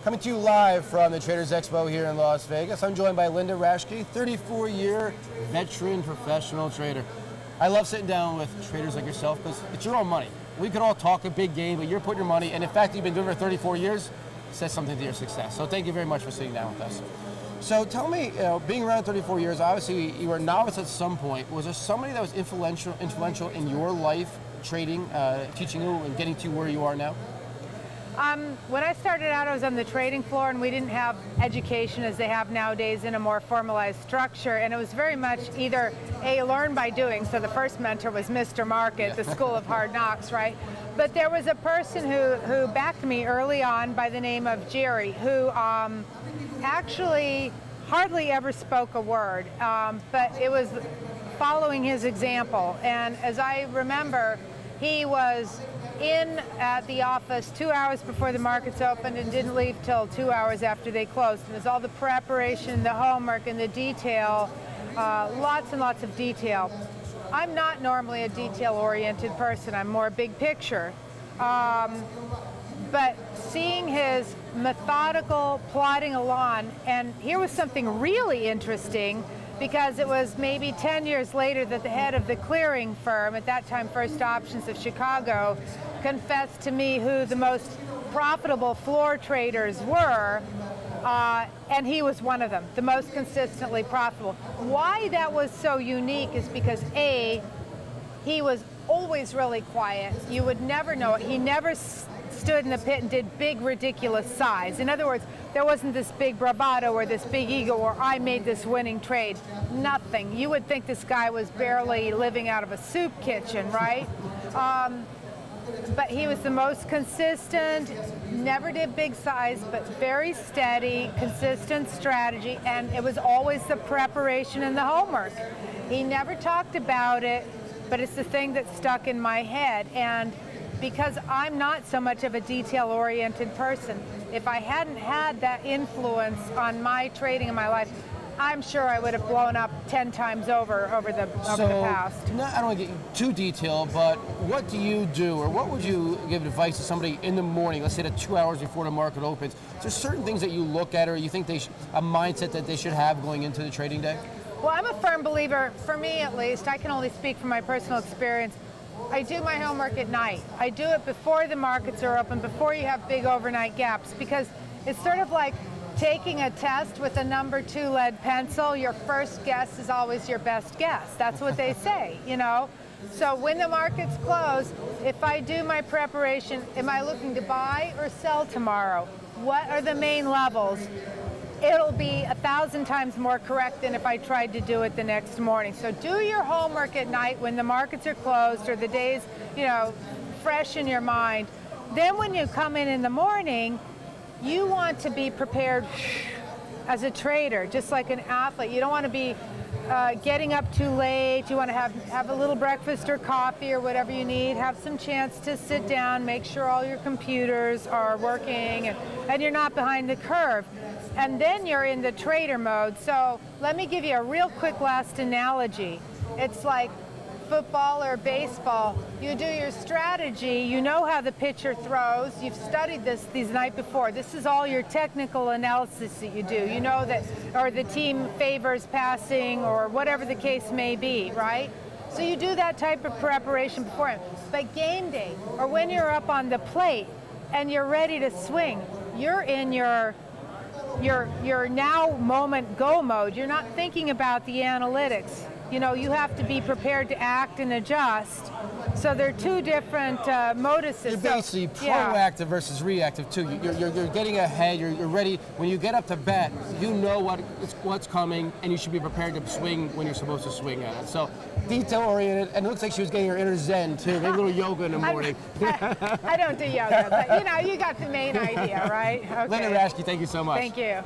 Coming to you live from the Traders Expo here in Las Vegas. I'm joined by Linda Raschke, 34-year veteran professional trader. I love sitting down with traders like yourself because it's your own money. We could all talk a big game, but you're putting your money, and in fact, you've been doing it for 34 years, says something to your success. So thank you very much for sitting down with us. So tell me, being around 34 years, obviously you were a novice at some point. Was there somebody that was influential in your life, trading, teaching you and getting to where you are now? When I started out, I was on the trading floor, and we didn't have education as they have nowadays in a more formalized structure, and it was very much either learn by doing. So the first mentor was Mr. Market, the School of Hard Knocks, right? But there was a person who backed me early on by the name of Jerry, who actually hardly ever spoke a word, but it was following his example. And as I remember, he was in at the office 2 hours before the markets opened and didn't leave till 2 hours after they closed. And there's all the preparation, the homework, and the detail, lots and lots of detail. I'm not normally a detail-oriented person. I'm more big picture. But seeing his methodical plodding along, and here was something really interesting, because it was maybe 10 years later that the head of the clearing firm, at that time First Options of Chicago, confessed to me who the most profitable floor traders were, and he was one of them, the most consistently profitable. Why that was so unique is because A, he was always really quiet. You would never know it. He never stood in the pit and did big, ridiculous size. In other words, there wasn't this big bravado or this big ego or I made this winning trade. Nothing. You would think this guy was barely living out of a soup kitchen, right? But he was the most consistent, never did big size, but very steady, consistent strategy, and it was always the preparation and the homework. He never talked about it, but it's the thing that stuck in my head. And because I'm not so much of a detail-oriented person, if I hadn't had that influence on my trading in my life, I'm sure I would have blown up 10 times over the past. I don't want to get too detailed, but what do you do, or what would you give advice to somebody in the morning, let's say the 2 hours before the market opens? Is there certain things that you look at, or you think a mindset that they should have going into the trading day? Well, I'm a firm believer, for me at least, I can only speak from my personal experience. I do my homework at night. I do it before the markets are open, before you have big overnight gaps, because it's sort of like taking a test with a number 2 lead pencil. Your first guess is always your best guess. That's what they say, you know? So when the markets close, if I do my preparation, am I looking to buy or sell tomorrow? What are the main levels? It'll be 1,000 times more correct than if I tried to do it the next morning. So do your homework at night when the markets are closed or the day's, you know, fresh in your mind. Then when you come in the morning, you want to be prepared as a trader, just like an athlete. You don't want to be getting up too late. You want to have a little breakfast or coffee or whatever you need, have some chance to sit down, make sure all your computers are working, and you're not behind the curve. And then you're in the trader mode. So let me give you a real quick last analogy. It's like football or baseball. You do your strategy, you know how the pitcher throws, you've studied this the night before. This is all your technical analysis that you do. You know that, or the team favors passing or whatever the case may be, right? So you do that type of preparation beforehand. But game day, or when you're up on the plate and you're ready to swing, you're in your now moment go mode. You're not thinking about the analytics. You know, you have to be prepared to act and adjust. So they're two different moduses. You're basically proactive versus reactive too. You're getting ahead. You're ready. When you get up to bet, you know what's coming, and you should be prepared to swing when you're supposed to swing at it. So detail-oriented, and it looks like she was getting her inner zen too. Maybe a little yoga in the morning. I don't do yoga, but you know, you got the main idea, right? Okay. Linda Raschke, thank you so much. Thank you.